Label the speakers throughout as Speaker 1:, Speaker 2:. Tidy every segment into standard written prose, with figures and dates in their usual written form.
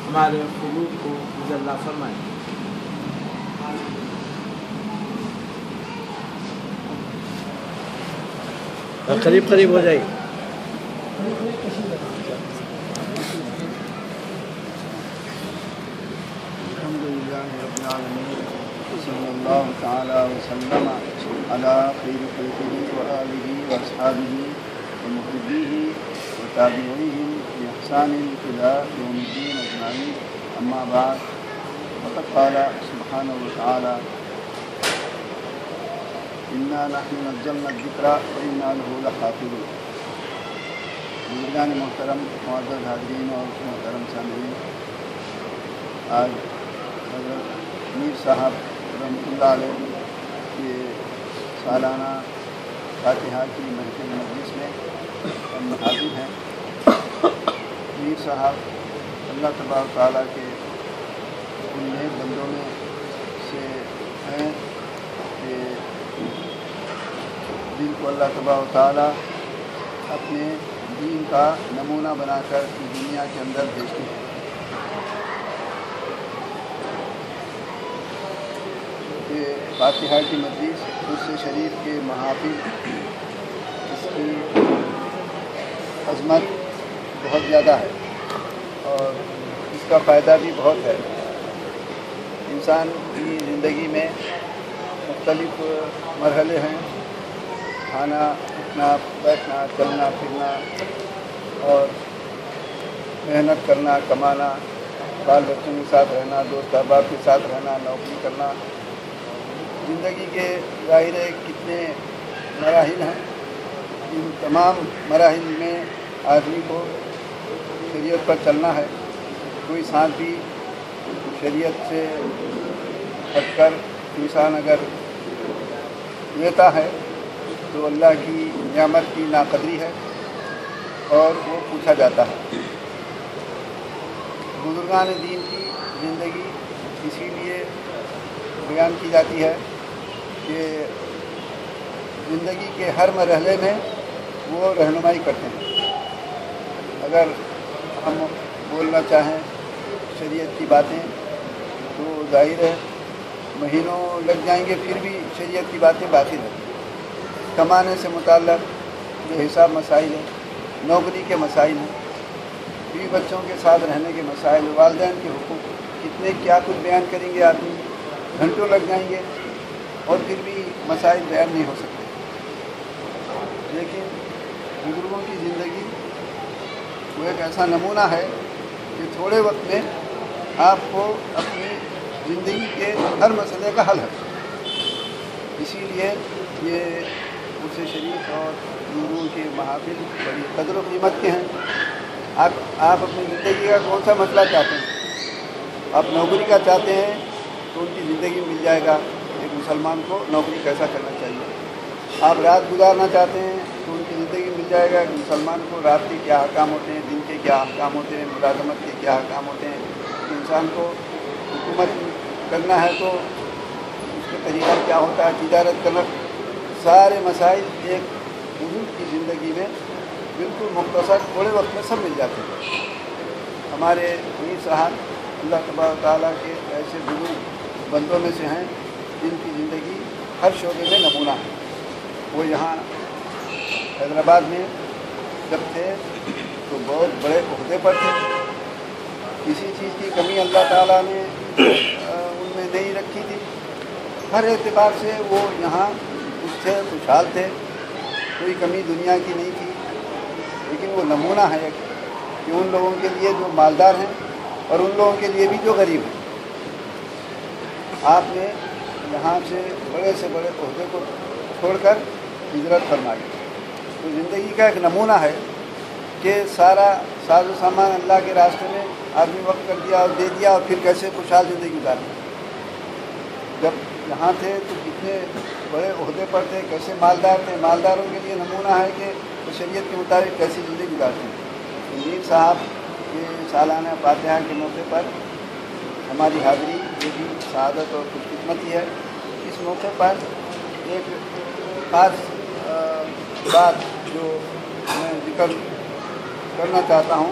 Speaker 1: ہمارے قلوب کو مجلہ فرمائے۔ قریب قریب ہو جائے۔
Speaker 2: الحمدللہ رب العالمین، صلی اللہ تعالی وسلم علی خیر خلقہ وآلہ واصحابہ ومحبیہ وتابعیہم بإحسان إلی یوم الدین اجمعین، اما بعد، فقد قال سبحانہ وتعالی انا نحن نزلنا الذکر وإنا لہ لحافظون۔ بزرگان محترم، معزز حاضرین اور محترم سامعین، آج حضرت میر صاحب رحمۃ اللہ علیہ کے سالانہ فاتحہ کی محفل مجلس میں ہم حاضر ہیں۔ میر صاحب اللہ تبارک و تعالیٰ کے ان نیک بندوں میں سے ہیں کہ جن کو اللہ تبارک و تعالیٰ اپنے دین کا نمونہ بنا کر دنیا کے اندر بھیجتے ہیں۔ کہ فاتحہ کی مجلس عرس شریف کے محافل، اس کی عظمت بہت زیادہ ہے اور اس کا فائدہ بھی بہت ہے۔ انسان کی زندگی میں مختلف مرحلے ہیں، کھانا، اٹھنا، بیٹھنا، چلنا پھرنا اور محنت کرنا، کمانا، بال بچوں کے ساتھ رہنا، دوست احباب کے ساتھ رہنا، نوکری کرنا۔ زندگی کے ظاہر ہے کتنے مراحل ہیں۔ ان تمام مراحل میں آدمی کو شریعت پر چلنا ہے۔ کوئی سانس بھی شریعت سے ہٹ کر انسان اگر لیتا ہے تو اللہ کی نعمت کی ناقدری ہے اور وہ پوچھا جاتا ہے۔ بزرگان دین کی زندگی اسی لیے بیان کی جاتی ہے کہ زندگی کے ہر مرحلے میں وہ رہنمائی کرتے ہیں۔ اگر ہم بولنا چاہیں شریعت کی باتیں تو ظاہر ہے مہینوں لگ جائیں گے، پھر بھی شریعت کی باتیں باقی رہیں۔ کمانے سے متعلق جو حساب مسائل ہیں، نوکری کے مسائل ہیں، بیوی بچوں کے ساتھ رہنے کے مسائل، والدین کے حقوق، کتنے کیا کچھ بیان کریں گے آدمی، گھنٹوں لگ جائیں گے اور پھر بھی مسائل بیان نہیں ہو سکتے۔ لیکن بزرگوں کی زندگی وہ ایک ایسا نمونہ ہے کہ تھوڑے وقت میں آپ کو اپنی زندگی کے ہر مسئلے کا حل ہے۔ اسی لیے یہ عرس شریف اور بزرگوں کے محافل بڑی قدر و قیمت کے ہیں۔ آپ اپنی زندگی کا کون سا مسئلہ چاہتے ہیں؟ آپ نوکری کا چاہتے ہیں تو ان کی زندگی مل جائے گا ایک مسلمان کو نوکری کیسا کرنا چاہیے۔ آپ رات گزارنا چاہتے ہیں تو ان کی زندگی مل جائے گا کہ مسلمان کو رات کے کیا احکام ہوتے ہیں، دن کے کیا احکام ہوتے ہیں، ملازمت کے کیا احکام ہوتے ہیں۔ انسان کو حکومت کرنا ہے تو اس کا طریقہ کیا ہوتا ہے، تجارت کرنا، سارے مسائل ایک بزرگ کی زندگی میں بالکل مختصر تھوڑے وقت میں سب مل جاتے ہیں۔ ہمارے میر صاحب اللہ تبارک تعالیٰ کے ایسے بزرگ بندوں میں سے ہیں جن کی زندگی ہر شعبے میں نمونہ ہے۔ وہ یہاں حیدرآباد میں جب تھے تو بہت بڑے عہدے پر تھے، کسی چیز کی کمی اللہ تعالیٰ نے ان میں نہیں رکھی تھی، ہر اعتبار سے وہ یہاں خوش تھے، خوشحال تھے، کوئی کمی دنیا کی نہیں تھی۔ لیکن وہ نمونہ ہے کہ ان لوگوں کے لیے جو مالدار ہیں اور ان لوگوں کے لیے بھی جو غریب ہیں، آپ نے یہاں سے بڑے عہدے کو چھوڑ کر ہجرت فرمائی۔ تو زندگی کا ایک نمونہ ہے کہ سارا ساز و سامان اللہ کے راستے میں آدمی وقت کر دیا اور دے دیا اور پھر کیسے خوشحال زندگی گزاری۔ جب یہاں تھے تو کتنے بڑے عہدے پر تھے، کیسے مالدار تھے۔ مالداروں کے لیے نمونہ ہے کہ وہ شریعت کے مطابق کیسی زندگی گزارتے ہیں۔ میر صاحب کے سالانہ فاتحہ کے موقع پر ہماری حاضری یہ بھی سعادت اور خوش قسمتی ہے۔ اس موقع پر ایک خاص بات جو میں ذکر کرنا چاہتا ہوں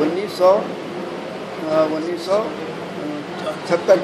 Speaker 2: 1970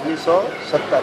Speaker 2: 1970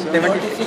Speaker 2: 76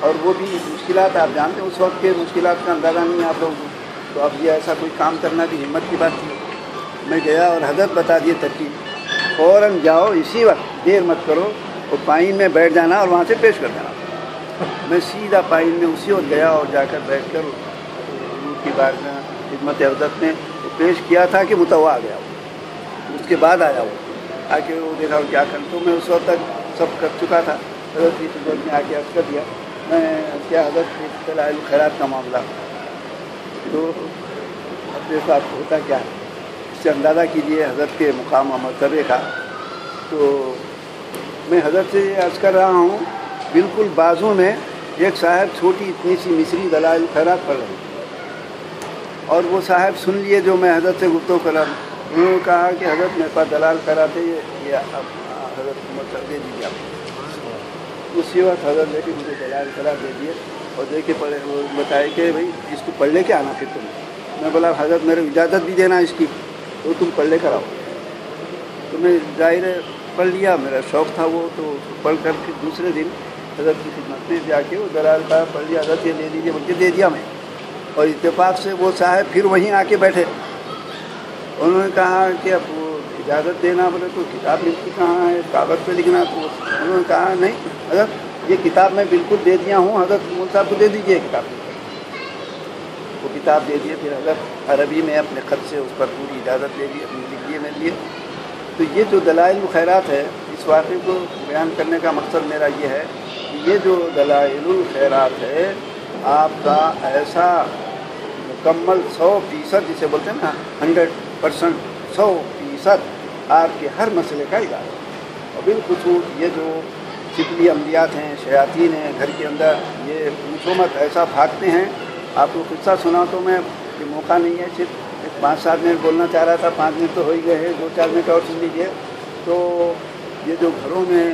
Speaker 2: اور وہ بھی مشکلات آپ جانتے ہیں، اس وقت کے مشکلات کا اندازہ نہیں ہے آپ لوگوں کو، تو اب یہ ایسا کوئی کام کرنا بھی ہمت کی بات تھی۔ میں گیا اور حضرت بتا دیے ترتیب، فوراً جاؤ اسی وقت، دیر مت کرو، وہ پائن میں بیٹھ جانا اور وہاں سے پیش کر دینا۔ میں سیدھا پائن میں اسی وقت گیا اور جا کر بیٹھ کر حضور کی بارگاہ خدمت حضرت میں پیش کیا تھا کہ متوا آ گیا وہ، اس کے بعد آیا وہ آ کے وہ دیکھا وہ کیا کر، تو میں اس وقت تک سب کر چکا تھا۔ حضرت کی خدمت میں آ کے عرض کر دیا، میں کیا حضرت دلائل الخیرات کا معاملہ، تو اپنے ساتھ ہوتا کیا ہے اس سے اندازہ کیجیے حضرت کے مقام و مرتبے کا۔ تو میں حضرت سے عرض کر رہا ہوں، بالکل بازو میں ایک صاحب چھوٹی اتنی سی مصری دلائل الخیرات پڑھ رہے اور وہ صاحب سن لیے جو میں حضرت سے گفتگو کر رہا ہوں۔ انہوں نے کہا کہ حضرت میرے پاس دلائل الخیرات ہے، یہ حضرت مطلب دے دیجیے آپ۔ اسی وقت حضرت لے کے مجھے دلائل الخیرات دے دیے اور دے کے پڑھے، بتائے کہ بھائی اس کو پڑھ لے کے آنا پھر تم۔ میں بولا حضرت میرے اجازت بھی دینا اس کی، تو تم پڑھ لے کر آؤ۔ تو میں ظاہر پڑھ لیا، میرا شوق تھا وہ، تو پڑھ کر پھر دوسرے دن حضرت کی خدمت میں جا کے وہ دلائل الخیرات پڑھ لیا، حضرت یہ لے لیجیے بول کے دے دیا میں۔ اور اتفاق سے وہ صاحب پھر وہیں آ کے بیٹھے، انہوں نے کہا کہ اب وہ اجازت دینا، بولے تو کتاب لکھی کہاں ہے، کاغذ پہ لکھنا، تو انہوں نے کہا نہیں حضرت یہ کتاب میں بالکل دے دیا ہوں، حضرت مول صاحب کو دے دیجیے کتاب۔ وہ کتاب دے دیے، پھر حضرت عربی میں اپنے خط سے اس پر پوری اجازت لے لی، اپنی لکھ لیے میرے لیے۔ تو یہ جو دلائل الخیرات ہے، اس واقعے کو بیان کرنے کا مقصد میرا یہ ہے کہ یہ جو دلائل الخیرات ہے آپ کا ایسا مکمل 100% جسے بولتے ہیں نا 100%، 100% آپ کے ہر مسئلے کا علاج ہے۔ اور بالخصوص یہ جو شکلی عملیات ہیں، شیاطین ہیں گھر کے اندر، یہ پوچھو مت ایسا بھاگتے ہیں۔ آپ کو قصہ سنا تو میں یہ موقع نہیں ہے، صرف 5-7 منٹ بولنا چاہ رہا تھا، 5 منٹ تو ہو ہی گئے ہیں، 2-4 منٹ اور سن لیجیے۔ تو یہ جو گھروں میں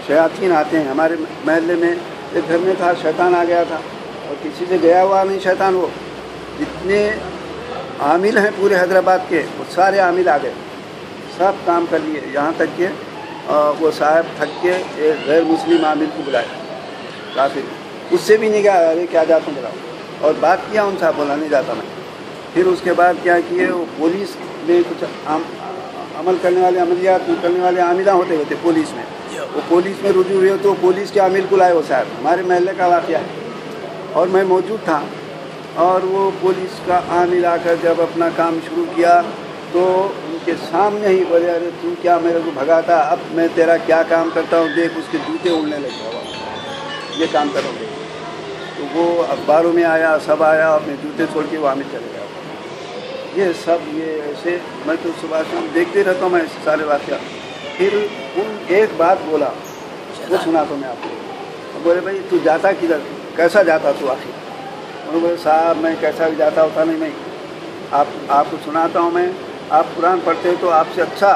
Speaker 2: شیاطین آتے ہیں، ہمارے محلے میں ایک گھر میں تھا، شیطان آ گیا تھا اور کسی سے گیا ہوا نہیں شیطان، وہ جتنے عامل ہیں پورے حیدرآباد کے وہ سارے عامل آ گئے، سب کام کر لیے، یہاں تک کہ وہ صاحب تھک کے ایک غیر مسلم عامل کو بلایا، کافر، اس سے بھی نہیں گیا، ارے کیا جاتا ہوں بلاؤ، اور بات کیا ان صاحب، بولا نہیں جاتا میں۔ پھر اس کے بعد کیا کیے، وہ پولیس میں کچھ عمل کرنے والے، عملیات کرنے والے عاملہ ہوتے تھے پولیس میں، وہ پولیس میں رجوع ہوئے تو پولیس کے عامل کو لائے وہ صاحب، ہمارے محلے کا واقعہ ہے اور میں موجود تھا۔ اور وہ پولیس کا عامل آ کر جب اپنا کام شروع کیا تو ان کے سامنے ہی بولے، ارے تو کیا میرے کو بھگاتا، اب میں تیرا کیا کام کرتا ہوں دیکھ، اس کے جوتے اڑنے لگے، ہوا یہ کام کرو گے۔ تو وہ اخباروں میں آیا، سب آیا، اپنے جوتے چھوڑ کے وہ عامل چلے گیا۔ یہ سب یہ ایسے میں تو صبح شام دیکھتے رہتا ہوں میں ایسے سارے واقعات۔ پھر ان ایک بات بولا، وہ سنا تو میں آپ کو، بولے بھائی تو جاتا کدھر، کیسا جاتا تو آخر؟ انہوں نے بولے صاحب میں کیسا بھی جاتا ہوتا نہیں، میں آپ کو سناتا ہوں، میں آپ قرآن پڑھتے ہیں تو آپ سے اچھا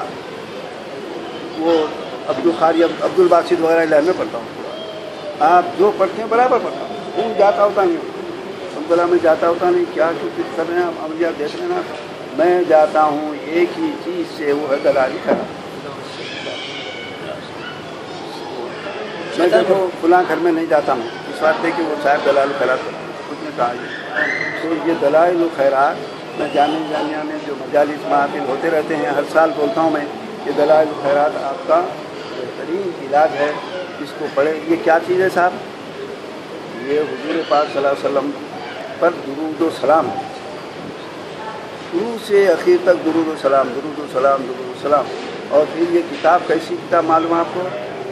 Speaker 2: وہ عبدالقاری عبد الباسط وغیرہ لہر میں پڑھتا ہوں، آپ جو پڑھتے ہیں برابر پڑھتا ہوں، وہ جاتا ہوتا نہیں ہوں۔ بولا میں جاتا ہوتا نہیں، کیا کوشش کر رہے ہیں آپ، عملیات دیکھ رہے ہیں نا، میں جاتا ہوں ایک ہی چیز سے، وہ ہے دلائل الخیرات۔ میں دیکھو فلاں گھر میں نہیں جاتا ہوں، اس بات ہے کہ وہ صاحب دلائل الخیرات کرتا ہے، اس نے کہا یہ تو یہ دلائل الخیرات میں جامعہ میں جو مجالس محافل ہوتے رہتے ہیں، ہر سال بولتا ہوں میں، یہ دلائل الخیرات آپ کا بہترین علاج ہے، اس کو پڑھے۔ یہ کیا چیز ہے صاحب؟ یہ حضور پاک صلی اللہ علیہ وسلم پر درود و سلام ہے، شروع سے اخیر تک درود و سلام، درود و سلام، درود و سلام۔ اور پھر یہ کتاب کیسی کتاب معلوم ہے آپ کو؟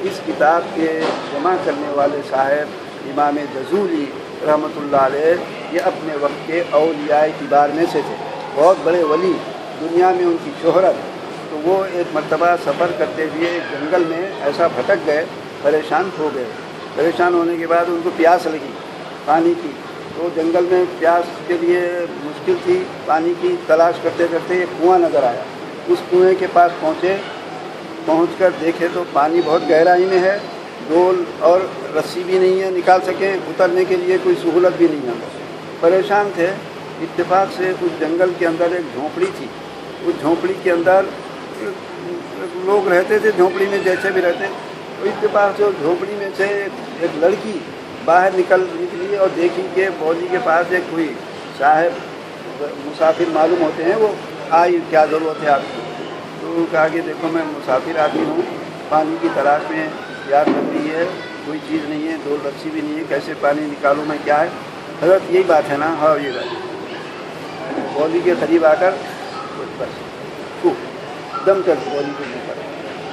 Speaker 2: اس کتاب کے جمع کرنے والے صاحب امام جزولی رحمۃ اللہ علیہ، یہ اپنے وقت کے اولیاء کبار میں سے تھے، بہت بڑے ولی، دنیا میں ان کی شہرت۔ تو وہ ایک مرتبہ سفر کرتے ہوئے ایک جنگل میں ایسا بھٹک گئے، پریشان ہو گئے، پریشان ہونے کے بعد ان کو پیاس لگی پانی کی، تو جنگل میں پیاس کے لیے مشکل تھی، پانی کی تلاش کرتے کرتے ایک کنواں نظر آیا، اس کنویں کے پاس پہنچ کر دیکھے تو پانی بہت گہرائی میں ہے، ڈول اور رسی بھی نہیں ہے نکال سکیں، اترنے کے لیے کوئی سہولت بھی نہیں ہے، پریشان تھے۔ اتفاق سے اس جنگل کے اندر ایک جھونپڑی تھی، اس جھونپڑی کے اندر لوگ رہتے تھے، جھونپڑی میں جیسے بھی رہتے، تو اتفاق سے اس جھونپڑی میں سے ایک لڑکی باہر نکلی اور دیکھی کہ مولوی کے پاس ایک کوئی صاحب مسافر معلوم ہوتے ہیں، وہ آئی کیا ضرورت ہے آپ کی؟ تو کہا کہ دیکھو میں مسافر آدمی ہوں، پانی کی تلاش میں پیاس لگ رہی ہے، کوئی چیز نہیں ہے، ڈول رسی بھی نہیں ہے، کیسے پانی نکالوں میں؟ کیا ہے حضرت یہی بات ہے نا؟ ہاں یہ بات مولوی کے قریب آ کر بس دم کر مولوی کے اوپر،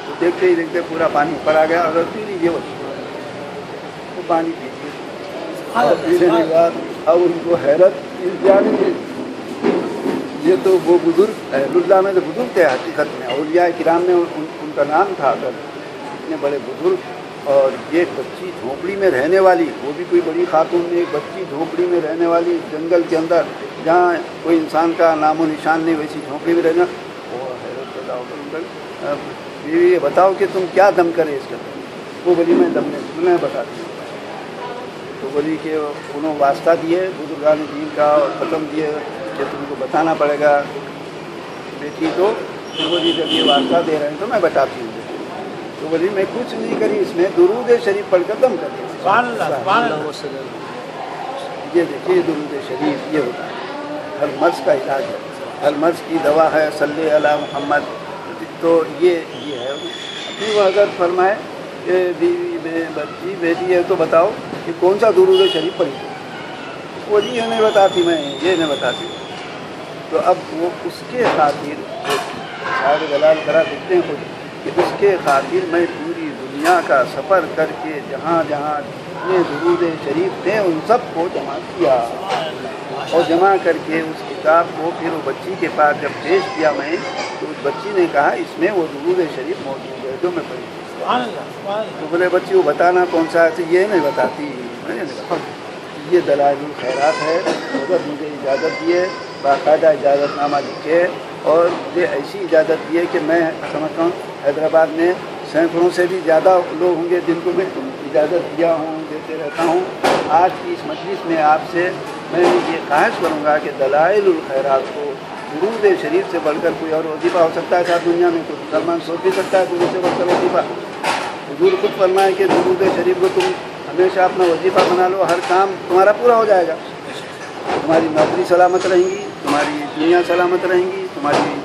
Speaker 2: تو دیکھتے ہی دیکھتے پورا پانی اوپر آ گیا، حضرت پی لیجیے وہ پانی پیجیے۔ اور پینے کے بعد اب ان کو حیرت یہ تو وہ بزرگ اہل اللہ میں تو بزرگ تھے حقیقت میں، اولیاء کرام میں ان کا نام تھا، اگر اتنے بڑے بزرگ، اور یہ بچی جھونپڑی میں رہنے والی، وہ بھی کوئی بڑی خاتون نہیں، ایک بچی جھونپڑی میں رہنے والی جنگل کے اندر جہاں کوئی انسان کا نام و نشان نہیں، ویسی جھونپڑی میں رہنا، وہ حیرت پیدا ہو کر بیوی یہ بتاؤ کہ تم کیا دم کرے اس کا؟ وہ بولی میں دم نہیں، میں بتاتی ہوں۔ تو بولی کہ انہوں واسطہ دیے بزرگان دین کا اور ختم دیے کہ تم کو بتانا پڑے گا بیٹی، تو بولی جب یہ واسطہ دے رہے ہیں تو میں بتاتی ہوں۔ تو بولی میں کچھ نہیں کری، اس میں درود شریف پڑھ کر دم کر دیا۔
Speaker 1: سبحان اللہ، سبحان اللہ۔
Speaker 2: یہ دیکھیے درود شریف یہ ہوتا ہے، ہر مرض کا علاج ہے، ہر مرض کی دوا ہے، صلی علی محمد۔ تو یہ ہے۔ پھر وہ حضرت فرمائے کہ بیوی بچی بیٹی ہے تو بتاؤ کہ کون سا درود شریف پڑھی؟ وہ جی یہ نہیں بتاتی، میں یہ نہیں بتاتی۔ تو اب وہ اس کے خاطر سارے دلال کرا دکھتے ہیں خود کہ اس کے خاطر میں پوری دنیا کا سفر کر کے جہاں جہاں جتنے درود شریف تھے ان سب کو جمع کیا، اور جمع کر کے اس کتاب کو پھر وہ بچی کے پاس جب پیش کیا میں، تو اس بچی نے کہا اس میں وہ درود شریف موجود ہے جو میں پڑھی۔ تو بولے بچی وہ بتانا کون سا ہے؟ یہ نہیں بتاتی، میں نے کہا یہ دلائل الخیرات ہے، حضرت مجھے اجازت دیے، باقاعدہ اجازت نامہ لکھے، اور مجھے ایسی اجازت دی ہے کہ میں سمجھتا ہوں حیدرآباد میں سینکڑوں سے بھی زیادہ لوگ ہوں گے جن کو میں اجازت دیا ہوں، دیتے رہتا ہوں۔ آج کی اس مجلس میں آپ سے میں یہ خواہش کروں گا کہ دلائل الخیرات کو درود شریف سے بڑھ کر کوئی اور وظیفہ ہو سکتا ہے صاحب دنیا میں؟ کوئی مسلمان سوچ بھی سکتا ہے درود سے بڑھ کر وظیفہ؟ حضور خود فرمائے کہ درود شریف کو تم ہمیشہ اپنا وظیفہ بنا لو، ہر کام تمہارا پورا ہو جائے گا، تمہاری نوکری سلامت رہیں گی، تمہاری دنیا سلامت رہیں گی، تمہاری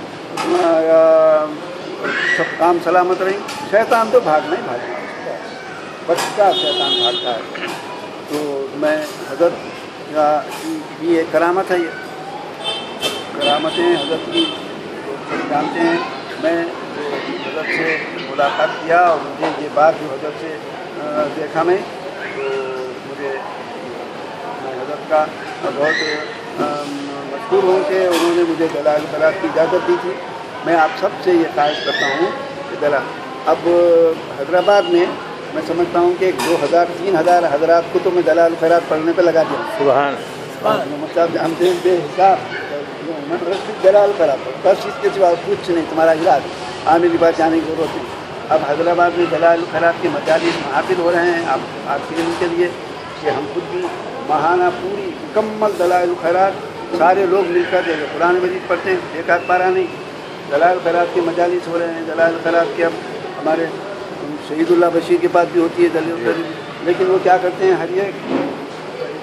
Speaker 2: سب کام سلامت رہیں گی۔ شیطان تو بھاگنا ہی بھاگنا ہے، بچہ شیطان بھاگتا ہے۔ تو میں حضرت کی ایک کرامت ہے، یہ کرامتیں حضرت کی سب جانتے ہیں۔ میں حضرت سے ملاقات کیا اور مجھے یہ بات جو حضرت سے دیکھا میں، تو میں حضرت کا بہت مشکور ہوں کہ انہوں نے مجھے دلائل الخیرات کی اجازت دی تھی۔ میں آپ سب سے یہ خواہش کرتا ہوں کہ اب حیدرآباد میں سمجھتا ہوں کہ 2000-3000 حضرات کو تو میں دلائل الخیرات پڑھنے پہ لگا دیا۔
Speaker 1: سبحان
Speaker 2: مطلب جانتے ہیں بے حساب دلائل الخیرات، بس اس کے سوا کچھ نہیں، تمہارا علاج عامر لباس جانے کی ضرورت نہیں۔ اب حیدرآباد میں دلائل الخیرات کے مجالس محافل ہو رہے ہیں، آپ کے علم کے لیے کہ ہم خود بھی ماہانہ پوری مکمل دلائل الخیرات سارے لوگ مل کر جیسے قرآن مجید پڑھتے ہیں، ایک آدھ پارہ نہیں، دلائل الخیرات کے مجالس ہو رہے ہیں۔ دلائل الخیرات کے اب ہمارے شہید اللہ بشیر کے پاس بھی ہوتی ہے دلیل الخیرات، لیکن وہ کیا کرتے ہیں، ہر ایک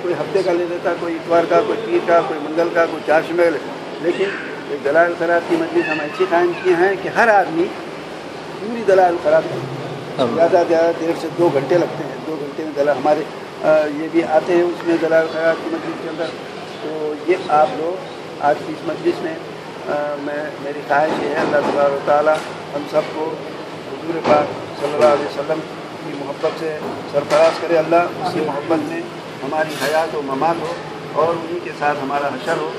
Speaker 2: کوئی ہفتے کا لے لیتا، کوئی اتوار کا، کوئی پیر کا، کوئی منگل کا، کوئی چہارشنبے کا، لیکن ایک دلائل الخیرات کی مجلس ہم ایسی قائم کیے ہیں کہ ہر آدمی پوری دلائل الخیرات زیادہ دیر سے 2 گھنٹے لگتے ہیں، 2 گھنٹے میں دلائل ہمارے یہ بھی آتے ہیں اس میں دلائل الخیرات کی مجلس کے اندر۔ تو یہ آپ لوگ آج کی اس مجلس میں میری خواہش یہ ہے اللہ تبارک و تعالیٰ ہم سب کو حضور پاک صلی اللہ علیہ وسلم کی محبت سے سرفراز کرے، اللہ اس کی محبت میں ہماری حیات و ممات ہو اور انہی کے ساتھ ہمارا حشر ہو۔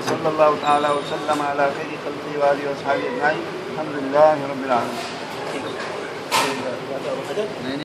Speaker 2: صلی اللہ تعالیٰ وسلم علی خیر خلقہ و آلہ و اصحابہ اجمعین، الحمد للہ رب العالمین۔